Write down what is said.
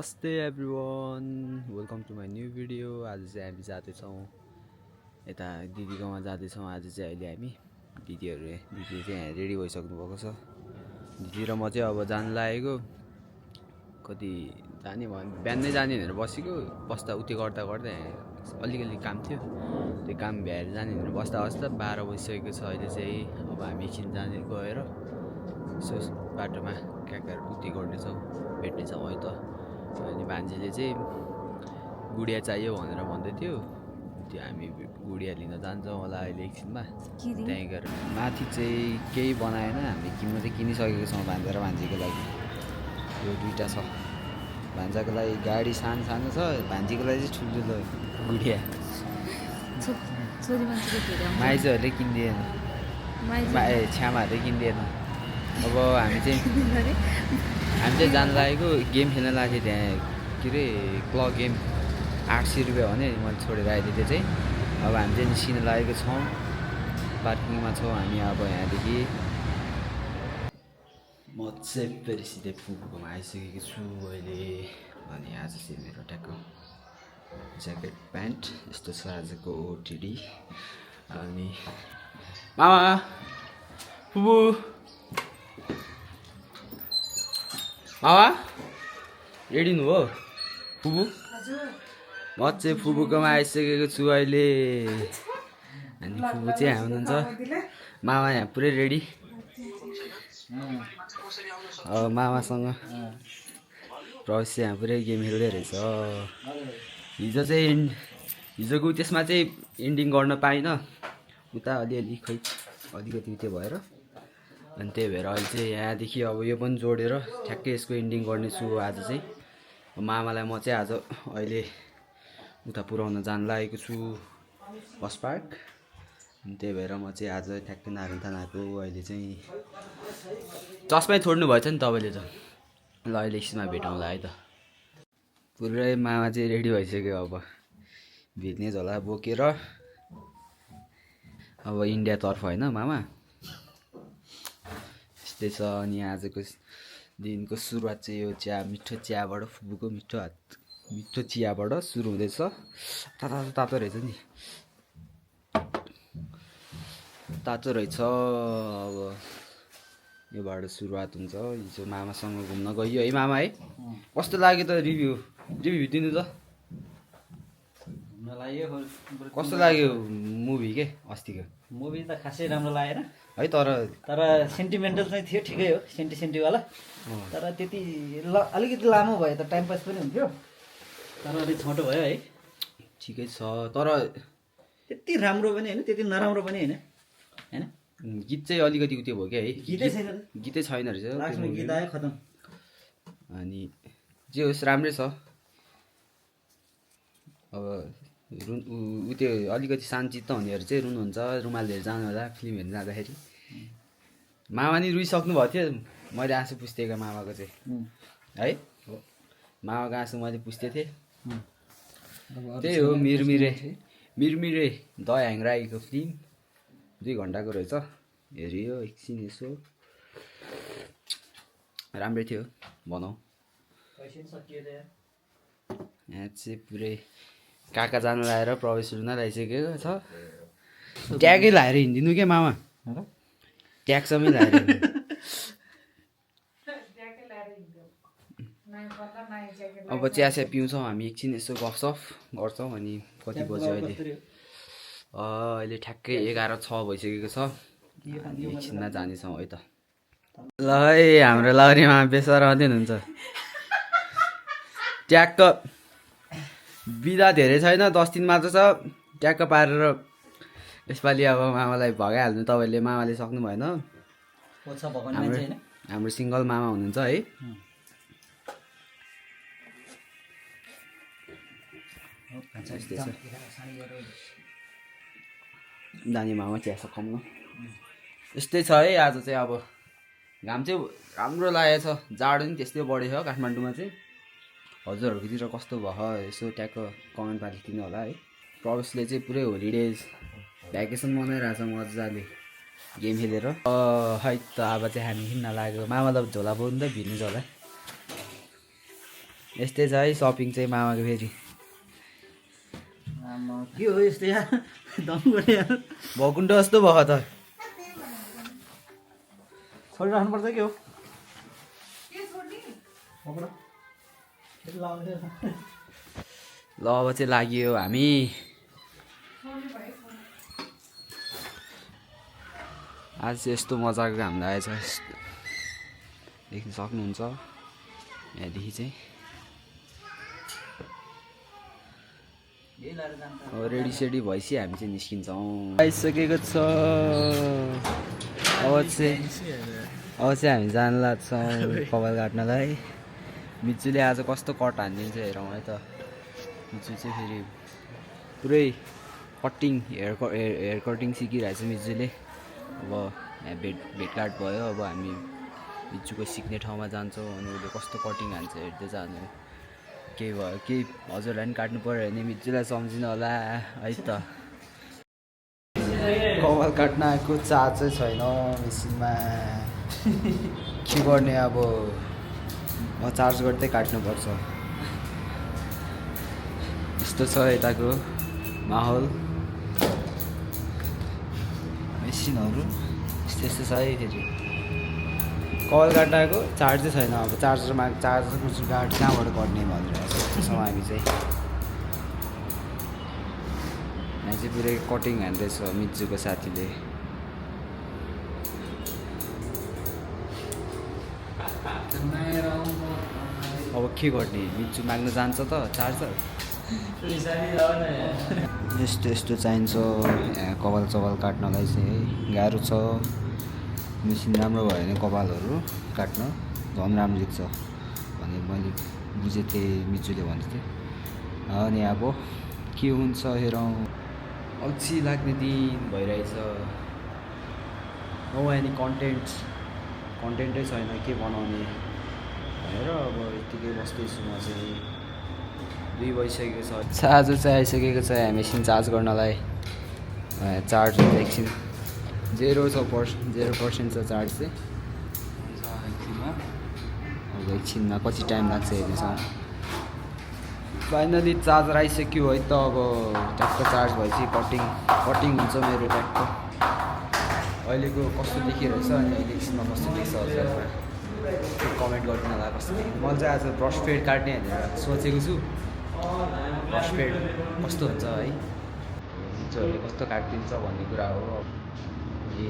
नमस्ते everyone welcome to my new video. आज चाहिँ हामी जाँदैछौँ यता दिदीकोमा जाँदैछौँ। आज चाहिँ अहिले हामी दिदी चाहिँ रेडी भइसक्नु भएको छ। दिदी र म चाहिँ अब जान लागेको। कति जाने भयो बिहानै जाने भनेर बसेको, बस्दा उति गर्दा गर्दै अलिकति काम थियो, त्यो काम भ्याएर जाने भनेर बस्दा 12 बजिसकेको छ। अहिले चाहिँ अब हामी एकछिन जाने गएर यसो बाटोमा क्याकहरू उति गर्नेछौँ, भेट्नेछौँ है त। अनि भान्जीले चाहिँ गुडिया चाहियो भनेर भन्दै थियो, त्यो हामी गुडिया लिन जान्छौँ होला अहिले एकछिनमा। त्यहीँ गएर माथि चाहिँ केही बनाएन, हामी किन्न चाहिँ किनिसकेको छौँ भान्जा र भान्जीको लागि। यो दुइटा छ, भान्जाको लागि गाडी सानो सानो छ, भान्जीको लागि चाहिँ ठुल्ठुलो गुडिया। माइजहरूले किन्दिएन, छ्यामाहरूले किन्दिएन। अब हामी चाहिँ जान लागेको गेम खेल्न लाग्यो त्यहाँ, के अरे क्लक गेम 800 रुपियाँ भने मैले छोडेर आइदिएको चाहिँ। अब हामी चाहिँ निस्किन लागेको छौँ, पार्किङमा छौँ हामी। अब यहाँदेखि म चाहिँ फेरि सिधै फुपूकोमा आइसकेको छु अहिले। अनि आज चाहिँ मेरो ट्याक्क ज्याकेट प्यान्ट यस्तो छ आजको ओटिडी। अनि मामा फुपू मामा रेडी हुनु हो फुपू? म चाहिँ फुपूकोमा आइसकेको छु अहिले। अनि फुपू चाहिँ हुनुहुन्छ, मामा यहाँ पुरै रेडी। अब मामासँग प्रवेश यहाँ पुरै गेम खेल्दै रहेछ। हिजोको त्यसमा चाहिँ इन्डिङ गर्न पाइनँ, उता अलिअलि खै अलिकति त्यो भएर। अनि त्यही भएर अहिले चाहिँ यहाँदेखि अब यो पनि जोडेर ठ्याक्कै यसको इन्डिङ गर्नेछु आज चाहिँ। मामालाई म चाहिँ आज अहिले उता पुऱ्याउन जान लागेको छु बस पार्क। अनि त्यही भएर म चाहिँ आज ठ्याक्कै नारायण आएको। अहिले चाहिँ चस्मै छोड्नु भएछ नि तपाईँले त। ल अहिले एकछिनमा भेटौँला है त। पुरै मामा चाहिँ रेडी भइसक्यो, अब भिज्ने झोला बोकेर अब इन्डियातर्फ होइन मामा, यस्तै छ। अनि आजको दिनको सुरुवात चाहिँ यो मिठो चियाबाट, फुपूको मिठो चियाबाट सुरु हुँदैछ। तातो रहेछ नि, तातो रहेछ। अब योबाट सुरुवात हुन्छ। हिजो मामासँग घुम्न गयो है मामा, है कस्तो लाग्यो त? रिभ्यू दिनु त। कस्तो लाग्यो मुभी के अस्तिको? मुभी त खासै राम्रो लागेन है, तर सेन्टिमेन्टल चाहिँ थियो, ठिकै हो, सेन्टीवाला। तर त्यति अलिकति लामो भयो त, टाइम पास पनि हुन्थ्यो। तर अलिक छोटो भयो है, ठिकै छ। तर त्यति राम्रो पनि होइन, त्यति नराम्रो पनि होइन। गीत चाहिँ अलिकति उत्यो भयो क्या है, गीतै छैन रहेछ लास्टमा गीत आयो, खतम। अनि जे होस् राम्रै छ। अब त्यो अलिकति शान्तचित्त हुनेहरू चाहिँ रुनुहुन्छ, रुमाल लिएर जानु होला फिल्म हेर्नु जाँदाखेरि। मामा नि रुइसक्नु भएको थियो, मैले आँसु पुस्तेको मामाको चाहिँ है। मामाको आँसु मैले पुस्दै थिएँ। त्यही हो, मिरमिरे द ह्याङराईको फिल्म 2 घन्टाको रहेछ। हेरियो एकछिन यसो, राम्रै थियो भनौँ। यहाँ चाहिँ पुरै काका जानु लगाएर प्रवेश रुन लगाइसकेको छ। ट्यागै लगाएर हिँडिदिनु क्या मामा, ट्यागसम्मै लगाएर। अब चिया पिउँछौँ हामी, एकछिन यसो गफसफ गर्छौँ। अनि कति बज्यो अहिले? अहिले ठ्याक्कै 11:06 भइसकेको छ। एकछिनमा जानेछौँ है त। ल है, हाम्रो लाउरीमा बेसराउँदै हुनुहुन्छ। ट्याक्क बिदा धेरै छैन, 10 दिन मात्र छ। ट्याक्क पारेर यसपालि अब मामालाई भगाइहाल्नु तपाईँले। मामाले सक्नु भएन, हाम्रो सिङ्गल मामा हुनुहुन्छ है। दानी मामा चिया सकाउनु यस्तै छ है। आज चाहिँ अब घाम चाहिँ राम्रो लागेको छ, जाडो पनि त्यस्तै बढेको छ काठमाडौँमा चाहिँ। हजुरहरूकोतिर कस्तो भयो यसो ट्याक्क कमेन्ट पारिदिनु होला है। प्रवेशले चाहिँ पुरै होलिडेज भ्याकेसन मनाइरहेछ मजाले गेम खेलेर। है त अब चाहिँ हामी हिँड्न लाग्यो। मामालाई झोला बोक्नु त भिड्नु होला। यस्तै छ है सपिङ चाहिँ मामाको फेरि आमा के हो यस्तो यार दम गर्ने यार भकुण्ड जस्तो भयो त छोडिराख्नुपर्छ के हो ल अब चाहिँ लाग्यो हामी आज चाहिँ यस्तो मजाको घाम लागेछ देख्न सक्नुहुन्छ यहाँदेखि चाहिँ अब रेडी सेडी भएपछि हामी चाहिँ निस्किन्छौँ आइसकेको छ अब चाहिँ हामी जान लाग्छौँ कपाल काट्नलाई मिचुले आज कस्तो कट हानिदिन्छ हेरौँ है त मिचु चाहिँ फेरि पुरै कटिङ हेयर कटिङ सिकिरहेछ मिचुले अब यहाँ भेटघाट भयो अब हामी मिचुको सिक्ने ठाउँमा जान्छौँ अनि उसले कस्तो कटिङ हान्छ हेर्दै जानु केही भयो केही हजुरलाई पनि काट्नु पऱ्यो भने मिचुलाई सम्झिनु होला है त कपाल काट्न आएको चार्जै छैन मेसिनमा के गर्ने अब चार्ज गर्दै काट्नुपर्छ यस्तो छ यताको माहौल मेसिनहरू यस्तो यस्तो छ है फेरि कपाल काट्न आएको चार्जै छैन अब चार्जरमा चार्जर गाड कहाँबाट गर्ने भनेर सोच्दैछौँ हामी चाहिँ यहाँ चाहिँ पुरै कटिङ हान्दैछ मिचुको साथीले अब के गर्ने मिचु माग्न जान्छ त चार्जर यस्तो यस्तो चाहिन्छ यहाँ कपाल चपाल काट्नलाई चाहिँ है गाह्रो छ मेसिन राम्रो भयो भने कपालहरू काट्न झन् राम्रो देख्छ भने मैले बुझेको थिएँ मिचुले भन्दै थिएँ अनि अब के हुन्छ हेरौँ अल्छी लाग्ने दिन भइरहेछ हो अनि कन्टेन्टै छैन के बनाउने भनेर अब यत्तिकै बस्दैछु म चाहिँ 2 बजिसकेको छ चार्जर चाहिँ आइसकेको छ मेसिन चार्ज गर्नलाई चार्ज एकछिन 0% छ चार्ज चाहिँ अब एकछिनमा कति टाइम लाग्छ हेर्नेछौँ फाइनली चार्जर आइसक्यो है त अब ट्याक्क चार्ज भएपछि कटिङ हुन्छ मेरो ट्याक्क अहिलेको कस्तो देखिरहेछ अनि अहिले एकछिनमा कस्तो देख्छ हजुरमा कमेन्ट गर्नु होला कस्तो देख्छ मैले चाहिँ आज ब्रस फेड काट्ने भनेर सोचेको छु ब्रस फेड कस्तो हुन्छ है मिचुहरूले कस्तो काटिदिन्छ भन्ने कुरा हो ए